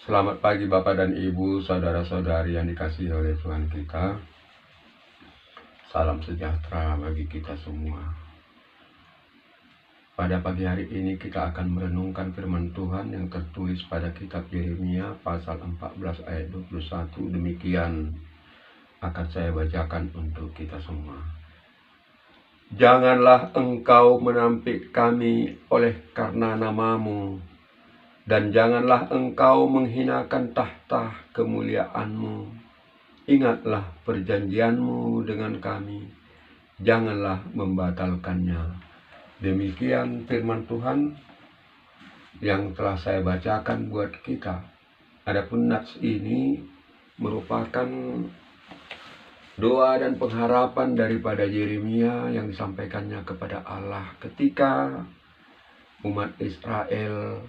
Selamat pagi Bapak dan Ibu, saudara-saudari yang dikasihi oleh Tuhan kita. Salam sejahtera bagi kita semua. Pada pagi hari ini kita akan merenungkan firman Tuhan yang tertulis pada kitab Yeremia pasal 14 ayat 21. Demikian akan saya bacakan untuk kita semua. Janganlah engkau menampik kami oleh karena namamu, dan janganlah engkau menghinakan tahta kemuliaanmu. Ingatlah perjanjianmu dengan kami, janganlah membatalkannya. Demikian firman Tuhan yang telah saya bacakan buat kita. Adapun nats ini merupakan doa dan pengharapan daripada Yeremia yang disampaikannya kepada Allah ketika umat Israel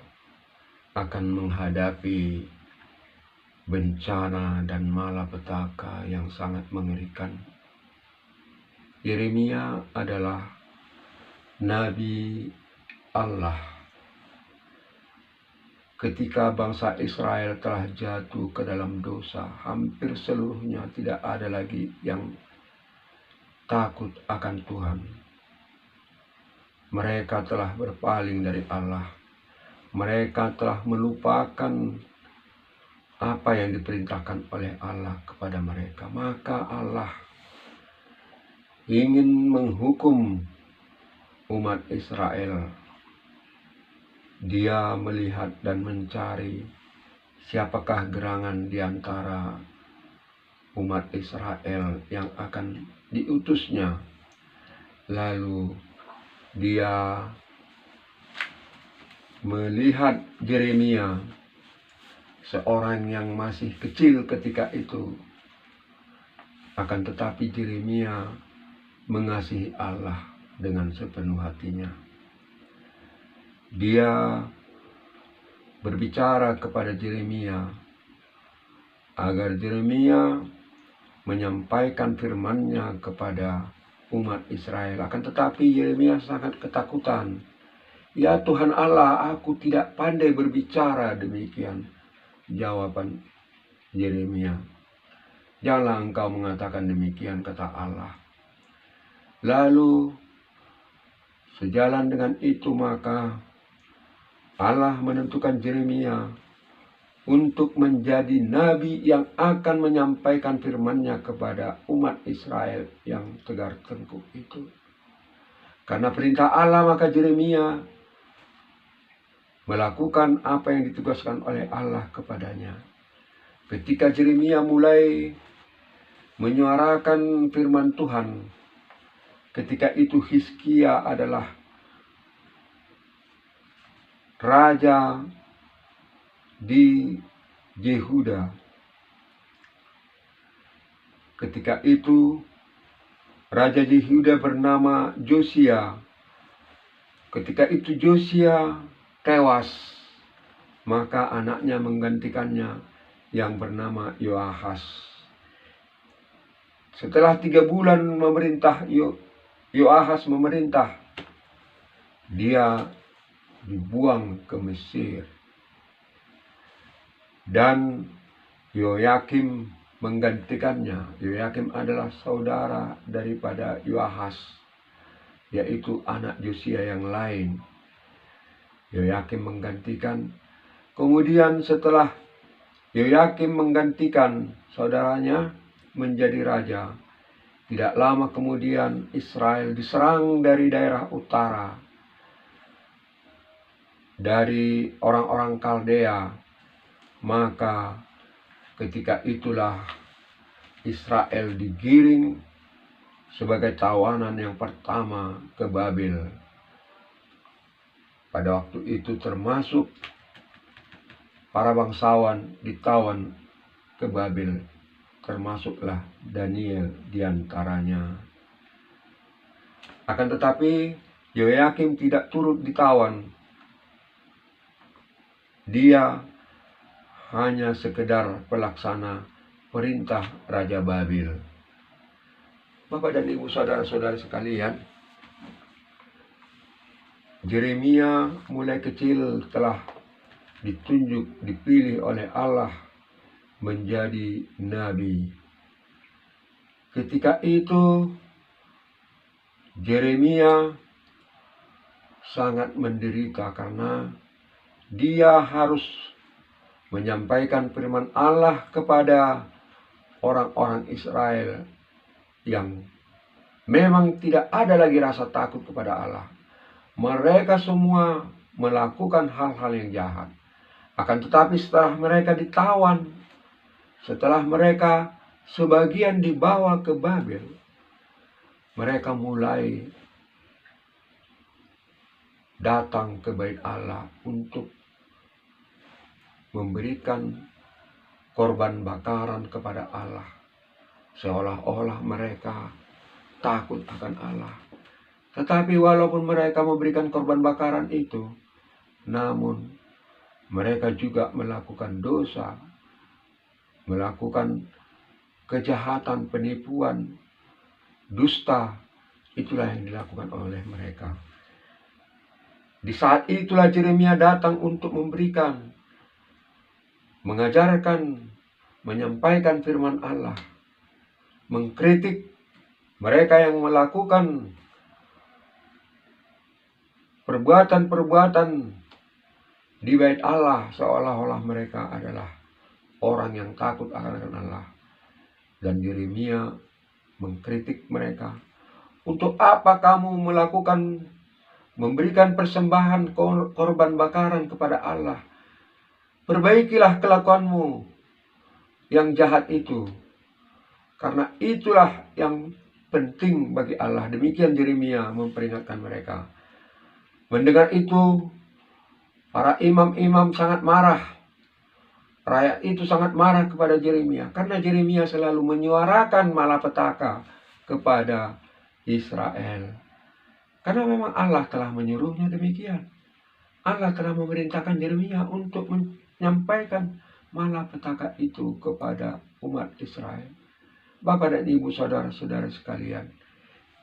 akan menghadapi bencana dan malapetaka yang sangat mengerikan. Yeremia adalah nabi Allah ketika bangsa Israel telah jatuh ke dalam dosa. Hampir seluruhnya tidak ada lagi yang takut akan Tuhan. Mereka telah berpaling dari Allah. Mereka telah melupakan apa yang diperintahkan oleh Allah kepada mereka. Maka Allah ingin menghukum umat Israel. Dia melihat dan mencari siapakah gerangan di antara umat Israel yang akan diutusnya. Lalu dia melihat Yeremia, seorang yang masih kecil ketika itu. Akan tetapi Yeremia mengasihi Allah dengan sepenuh hatinya. Dia berbicara kepada Yeremia agar Yeremia menyampaikan firman-Nya kepada umat Israel. Akan tetapi Yeremia sangat ketakutan. Ya Tuhan Allah, aku tidak pandai berbicara. Demikian jawaban Yeremia. Janganlah engkau mengatakan demikian, kata Allah. Lalu sejalan dengan itu maka Allah menentukan Yeremia untuk menjadi nabi yang akan menyampaikan firman-Nya kepada umat Israel yang tegar tengkuk itu. Karena perintah Allah maka Yeremia melakukan apa yang ditugaskan oleh Allah kepadanya. Ketika Yeremia mulai menyuarakan firman Tuhan, ketika itu Hizkia adalah raja di Yehuda. Ketika itu raja Yehuda bernama Josia. Ketika itu Josia tewas, maka anaknya menggantikannya yang bernama Yoahas. Setelah 3 bulan memerintah, Yoahas memerintah, dia dibuang ke Mesir. Dan Yoyakim menggantikannya. Yoyakim adalah saudara daripada Yoahas, yaitu anak Josia yang lain. Yoyakim menggantikan. Kemudian setelah Yoyakim menggantikan saudaranya menjadi raja, tidak lama kemudian Israel diserang dari daerah utara, dari orang-orang Kaldea. Maka ketika itulah Israel digiring sebagai tawanan yang pertama ke Babel. Pada waktu itu termasuk para bangsawan ditawan ke Babel, termasuklah Daniel diantaranya. Akan tetapi Yoyakim tidak turut ditawan. Dia hanya sekedar pelaksana perintah Raja Babel. Bapak dan Ibu, saudara-saudara sekalian, Yeremia mulai kecil telah ditunjuk, dipilih oleh Allah menjadi nabi. Ketika itu Yeremia sangat menderita karena dia harus menyampaikan firman Allah kepada orang-orang Israel yang memang tidak ada lagi rasa takut kepada Allah. Mereka semua melakukan hal-hal yang jahat. Akan tetapi setelah mereka ditawan, setelah mereka sebagian dibawa ke Babel, mereka mulai datang ke bait Allah untuk memberikan korban bakaran kepada Allah. Seolah-olah mereka takut akan Allah. Tetapi walaupun mereka memberikan korban bakaran itu, namun mereka juga melakukan dosa, melakukan kejahatan, penipuan, dusta. Itulah yang dilakukan oleh mereka. Di saat itulah Yeremia datang untuk mengajarkan, menyampaikan firman Allah, mengkritik mereka yang melakukan perbuatan-perbuatan di bait Allah seolah-olah mereka adalah orang yang takut akan Allah. Dan Yeremia mengkritik mereka, untuk apa kamu memberikan persembahan korban bakaran kepada Allah? Perbaikilah kelakuanmu yang jahat itu, karena itulah yang penting bagi Allah. Demikian Yeremia memperingatkan mereka. Mendengar itu, para imam-imam sangat marah. Rakyat itu sangat marah kepada Yeremia, karena Yeremia selalu menyuarakan malapetaka kepada Israel. Karena memang Allah telah menyuruhnya demikian. Allah telah memerintahkan Yeremia untuk menyampaikan malapetaka itu kepada umat Israel. Bapak dan Ibu, saudara-saudara sekalian,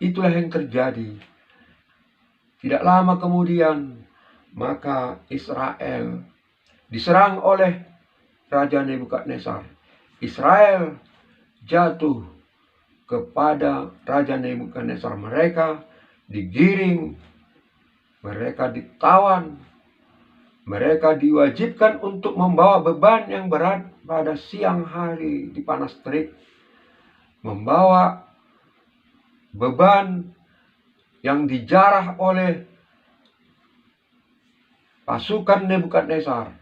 itulah yang terjadi. Tidak lama kemudian, maka Israel diserang oleh Raja Nebukadnezar. Israel jatuh kepada Raja Nebukadnezar. Mereka digiring, mereka ditawan, mereka diwajibkan untuk membawa beban yang berat pada siang hari di panas terik, membawa beban yang dijarah oleh pasukan Nebukadnezar,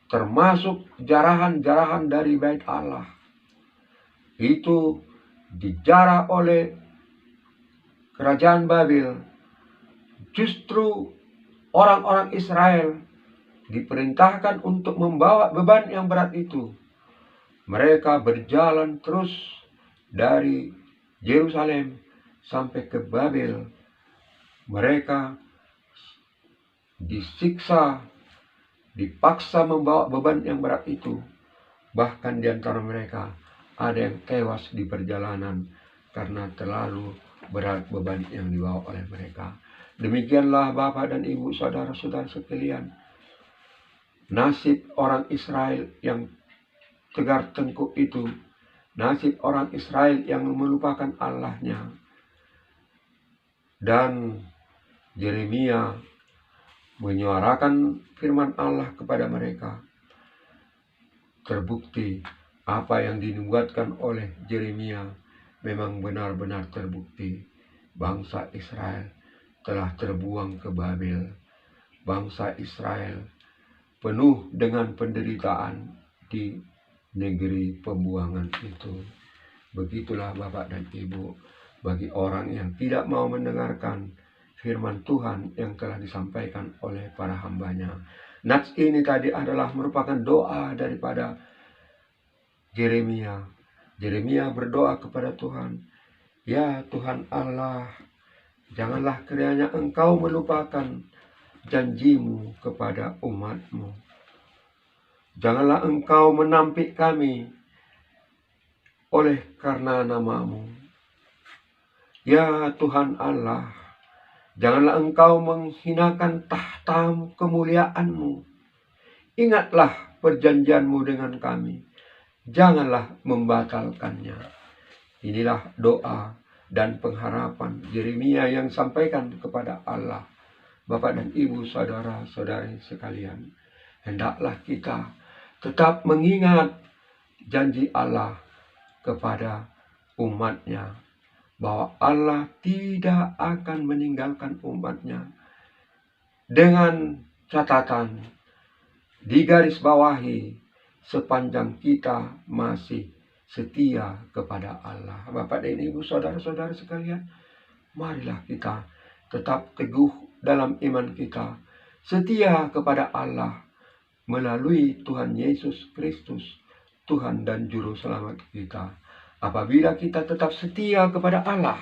termasuk jarahan-jarahan dari bait Allah. Itu dijarah oleh kerajaan Babel. Justru orang-orang Israel diperintahkan untuk membawa beban yang berat itu. Mereka berjalan terus dari Yerusalem sampai ke Babel. Mereka disiksa, dipaksa membawa beban yang berat itu. Bahkan di antara mereka ada yang tewas di perjalanan karena terlalu berat beban yang dibawa oleh mereka. Demikianlah Bapak dan Ibu, saudara-saudara sekalian, nasib orang Israel yang tegar tengkuk itu, nasib orang Israel yang melupakan Allahnya. Dan Yeremia menyuarakan firman Allah kepada mereka. Terbukti apa yang dinubuatkan oleh Yeremia memang benar-benar terbukti. Bangsa Israel telah terbuang ke Babel. Bangsa Israel penuh dengan penderitaan di negeri pembuangan itu. Begitulah Bapak dan Ibu, bagi orang yang tidak mau mendengarkan firman Tuhan yang telah disampaikan oleh para hambanya. Nats ini tadi adalah merupakan doa daripada Yeremia. Yeremia berdoa kepada Tuhan, ya Tuhan Allah, janganlah kiranya Engkau melupakan janjimu kepada umatmu. Janganlah Engkau menampik kami oleh karena namamu. Ya Tuhan Allah, janganlah Engkau menghinakan tahta kemuliaanmu. Ingatlah perjanjianmu dengan kami. Janganlah membatalkannya. Inilah doa dan pengharapan Yeremia yang sampaikan kepada Allah. Bapak dan Ibu, saudara-saudari sekalian, hendaklah kita tetap mengingat janji Allah kepada umatnya, bahwa Allah tidak akan meninggalkan umatnya. Dengan catatan digarisbawahi, sepanjang kita masih setia kepada Allah. Bapak dan Ibu, saudara-saudara sekalian, marilah kita tetap teguh dalam iman kita, setia kepada Allah melalui Tuhan Yesus Kristus, Tuhan dan Juru Selamat kita. Apabila kita tetap setia kepada Allah,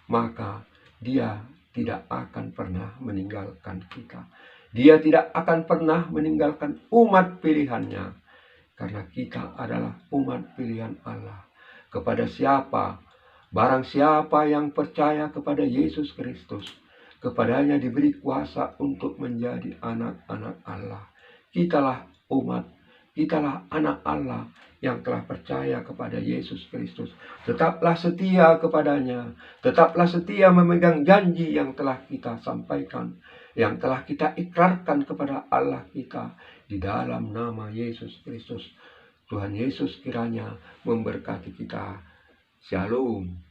maka Dia tidak akan pernah meninggalkan kita. Dia tidak akan pernah meninggalkan umat pilihannya, karena kita adalah umat pilihan Allah. Kepada siapa, barang siapa yang percaya kepada Yesus Kristus, kepadanya diberi kuasa untuk menjadi anak-anak Allah. Kitalah umat, kitalah anak Allah yang telah percaya kepada Yesus Kristus. Tetaplah setia kepadanya, tetaplah setia memegang janji yang telah kita sampaikan, yang telah kita ikrarkan kepada Allah kita di dalam nama Yesus Kristus. Tuhan Yesus kiranya memberkati kita. Shalom.